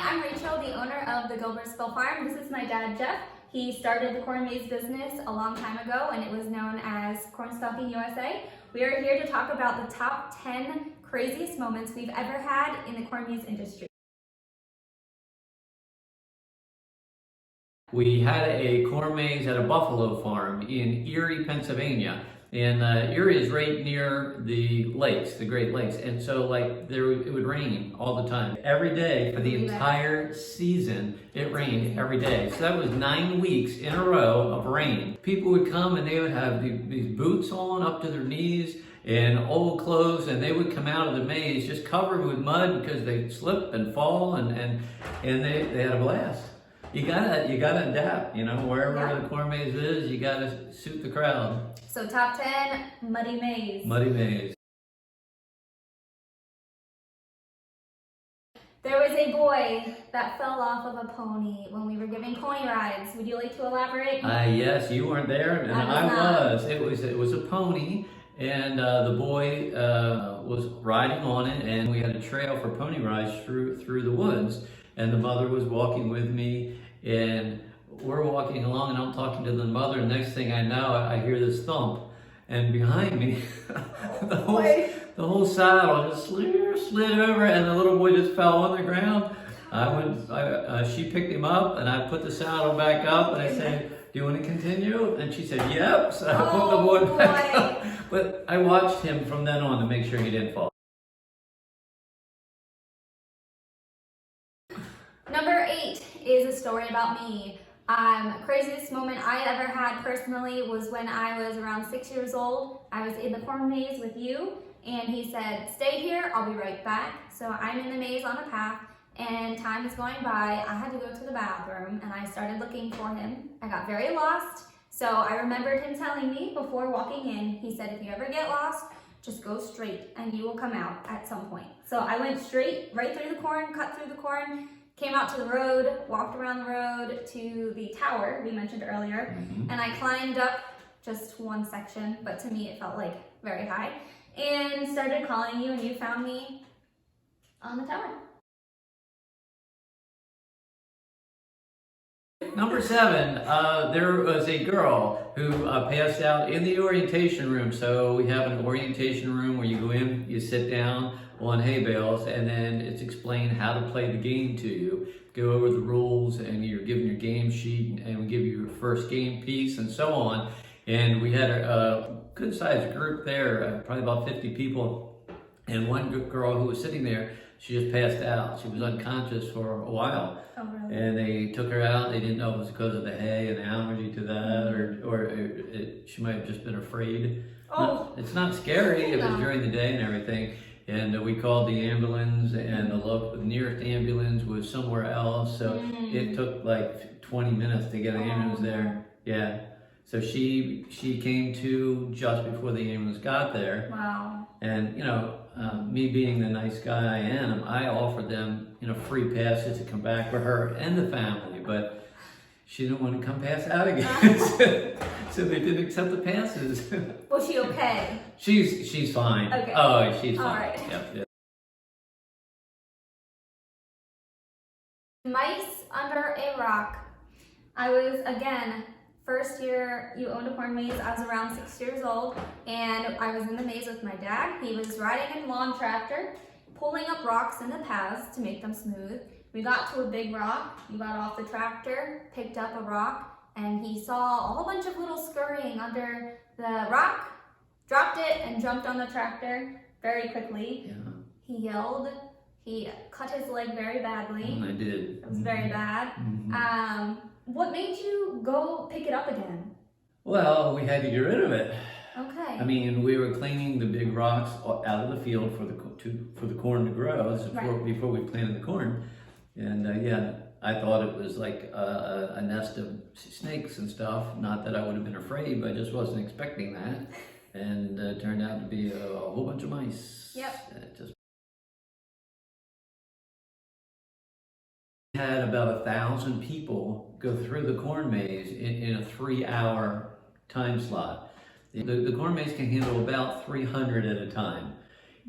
Hi, I'm Rachel, the owner of the Gilbertsville Farm. This is my dad, Jeff. He started the corn maze business a long time ago and it was known as Corn Stalking USA. We are here to talk about the top 10 craziest moments we've ever had in the corn maze industry. We had a corn maze at a buffalo farm in Erie, Pennsylvania. And Erie is right near the lakes, the Great Lakes. And so it would rain all the time. Every day for the entire season, it rained every day. So that was 9 weeks in a row of rain. People would come and they would have these boots on up to their knees and old clothes, and they would come out of the maze just covered with mud because they'd slip and fall, and they had a blast. You gotta adapt, wherever the corn maze is, you gotta suit the crowd. So top 10, Muddy Maze. Muddy Maze. There was a boy that fell off of a pony when we were giving pony rides. Would you like to elaborate? Yes, you weren't there, and I was. It was a pony, and the boy was riding on it, and we had a trail for pony rides through the woods. And the mother was walking with me, and we're walking along, and I'm talking to the mother, and next thing I know, I hear this thump, and behind me, the whole saddle just slid over, and the little boy just fell on the ground. She picked him up, and I put the saddle back up, and I said, "Do you want to continue?" And she said, "Yep." So I put the boy back up, but I watched him from then on to make sure he didn't fall. Number 8 is a story about me. Craziest moment I ever had personally was when I was around 6 years old. I was in the corn maze with you, and he said, "Stay here, I'll be right back." So I'm in the maze on a path, and time is going by. I had to go to the bathroom, and I started looking for him. I got very lost, so I remembered him telling me before walking in. He said, "If you ever get lost, just go straight, and you will come out at some point." So I went straight, right through the corn, cut through the corn, came out to the road, walked around the road to the tower we mentioned earlier, and I climbed up just one section, but to me it felt like very high, and started calling you, and you found me on the tower. Number 7, there was a girl who passed out in the orientation room. So we have an orientation room where you go in, you sit down on hay bales, and then it's explained how to play the game to you. Go over the rules, and you're given your game sheet, and we give you your first game piece, and so on. And we had a good-sized group there, probably about 50 people. And one girl who was sitting there, she just passed out. She was unconscious for a while. Oh, really? And they took her out. They didn't know it was because of the hay and the allergy to that, or she might have just been afraid. Oh. It's not scary. It was during the day and everything. And we called the ambulance, and the nearest ambulance was somewhere else. So it took like 20 minutes to get an ambulance there. Yeah. So she came to just before the ambulance got there. Wow. And me being the nice guy I am, I offered them free passes to come back for her and the family, but she didn't want to come pass out again. So they didn't accept the passes. Was she okay? She's fine. Okay. Oh, she's fine. All right. Yep. Mice under a rock. I was, again, first year you owned a corn maze. I was around 6 years old, and I was in the maze with my dad. He was riding a lawn tractor, pulling up rocks in the paths to make them smooth. We got to a big rock. He got off the tractor, picked up a rock, and he saw a whole bunch of little scurrying under the rock, dropped it, and jumped on the tractor very quickly. Yeah. He yelled. He cut his leg very badly. I did. It was very bad. What made you go pick it up again? Well, we had to get rid of it. Okay. I mean, we were cleaning the big rocks out of the field for the corn to grow. This is before we planted the corn, and I thought it was like a nest of snakes and stuff. Not that I would have been afraid, but I just wasn't expecting that, and it turned out to be a whole bunch of mice. Yep. We had about 1,000 people go through the corn maze in a 3-hour time slot. The corn maze can handle about 300 at a time.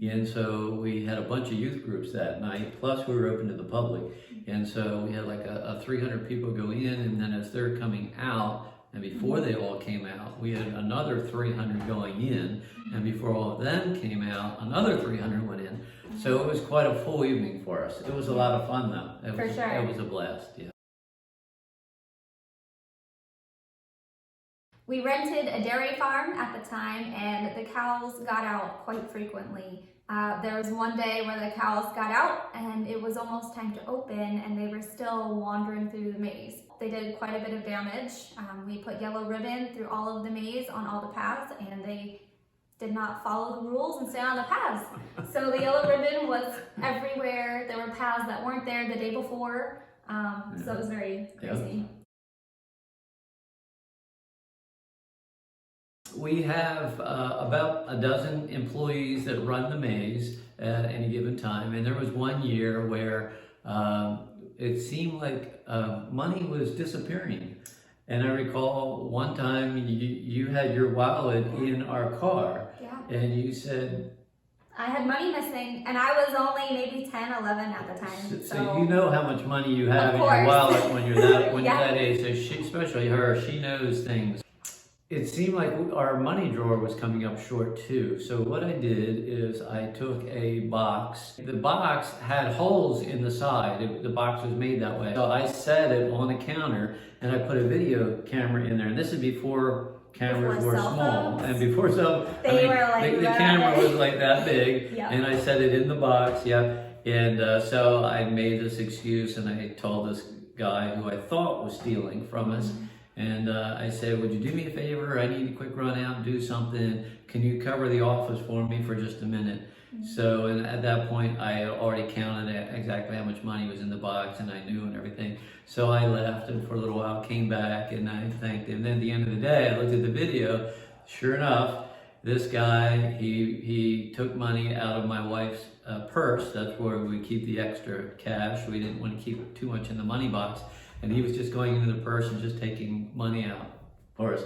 And so we had a bunch of youth groups that night, plus we were open to the public. And so we had like a 300 people go in, and then as they're coming out, and before they all came out, we had another 300 going in, and before all of them came out, another 300 went in. So it was quite a full evening for us. It was a lot of fun though. For sure. It was a blast, yeah. We rented a dairy farm at the time, and the cows got out quite frequently. There was one day where the cows got out and it was almost time to open, and they were still wandering through the maze. They did quite a bit of damage. We put yellow ribbon through all of the maze on all the paths, and they did not follow the rules and stay on the paths. So the yellow ribbon was everywhere. There were paths that weren't there the day before. So it was very crazy. We have about a dozen employees that run the maze at any given time, and there was one year where it seemed like money was disappearing. And I recall one time you had your wallet in our car, and you said, I had money missing, and I was only maybe 10, 11 at the time. So you know how much money you have in your wallet when you're that age. So she, especially her, she knows things. It seemed like our money drawer was coming up short too. So what I did is I took a box. The box had holes in the side. The box was made that way. So I set it on the counter and I put a video camera in there. And this is before cameras were small. And before the camera was like that big. And I set it in the box, And so I made this excuse, and I told this guy who I thought was stealing from us, and I said, would you do me a favor? I need a quick run out and do something. Can you cover the office for me for just a minute? So, and at that point, I had already counted exactly how much money was in the box, and I knew and everything. So I left, and for a little while came back, and I thanked him. And then at the end of the day, I looked at the video. Sure enough, this guy, he took money out of my wife's purse. That's where we keep the extra cash. We didn't want to keep too much in the money box. And he was just going into the purse and just taking money out for us.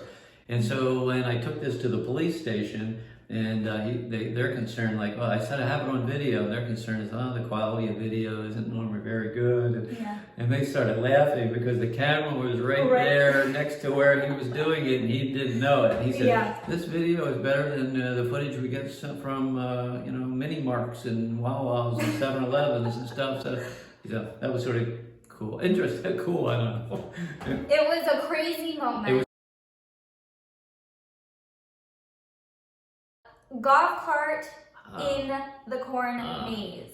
And so when I took this to the police station, and they're concerned, like, well, I said I have it on video, and they're concerned, is, the quality of video isn't normally very good. And they started laughing because the camera was right there next to where he was doing it, and he didn't know it. He said, this video is better than the footage we get from, Mini Marks and Wawa's and 7-Elevens and stuff. So that was sort of cool. Interesting. Cool, I don't know. It was a crazy moment. Golf cart in the corn maze.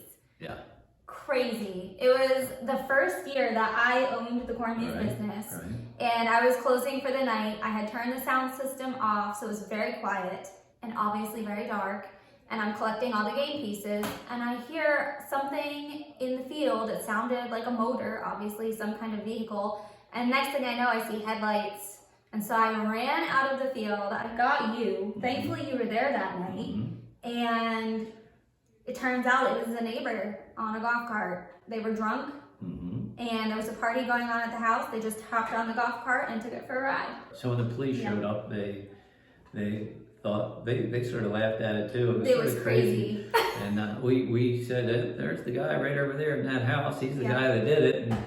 Crazy. It was the first year that I owned the corn maze business. And I was closing for the night. I had turned the sound system off, so it was very quiet and obviously very dark. And I'm collecting all the game pieces, and I hear something in the field. It sounded like a motor, obviously some kind of vehicle. And next thing I know, I see headlights. And so I ran out of the field. I got you. Thankfully, you were there that night. And it turns out it was a neighbor on a golf cart. They were drunk, and there was a party going on at the house. They just hopped on the golf cart and took it for a ride. So when the police showed up, they thought, they sort of laughed at it too. It was crazy. And we said, there's the guy right over there in that house. He's the guy that did it. And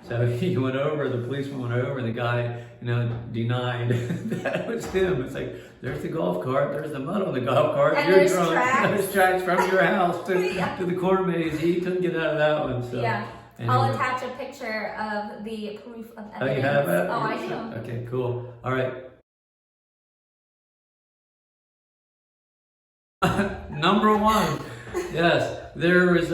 so he went over, the policeman went over, and the guy, denied that it was him. It's like, there's the golf cart, there's the mud on the golf cart, and you're there's drunk. Tracks. There's tracks from your house to the corn maze. He couldn't get out of that one. So. I'll attach a picture of the proof of evidence. Oh, you have that? Oh, I do. Okay, cool. All right. Number one, yes, there was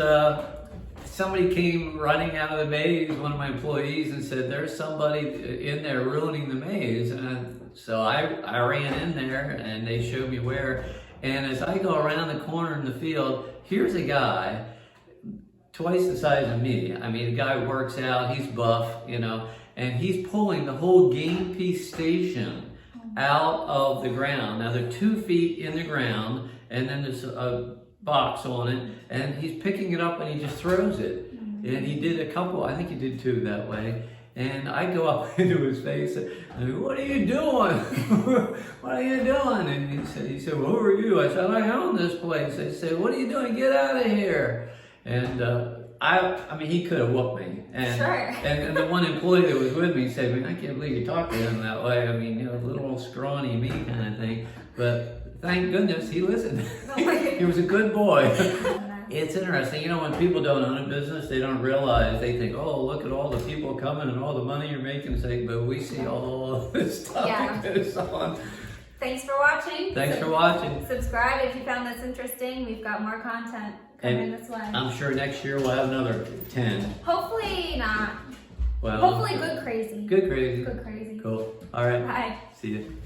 somebody came running out of the maze, one of my employees, and said, there's somebody in there ruining the maze. And so I ran in there, and they showed me where. And as I go around the corner in the field, here's a guy twice the size of me. I mean, the guy works out, he's buff, and he's pulling the whole game piece station out of the ground. Now they're 2 feet in the ground, and then there's a box on it, and he's picking it up and he just throws it. And he did a couple, I think he did 2 that way. And I go up into his face and I go, "What are you doing? What are you doing?" And he said, "Well, who are you?" I said, "I own this place." They said, "What are you doing? Get out of here." And I mean, he could have whooped me. And, Sure. and the one employee that was with me said, "Man, I can't believe you talked to him that way. I mean, little scrawny me kind of thing." But thank goodness he listened. He was a good boy. It's interesting, when people don't own a business, they don't realize, they think, "Oh, look at all the people coming and all the money you're making," but we see all this stuff that goes on. Thanks for watching. Thanks for watching. Subscribe if you found this interesting. We've got more content coming this way. I'm sure next year we'll have another 10. Hopefully not. Well, Hopefully good crazy. Good crazy. Good crazy. Cool. All right. Bye. See you.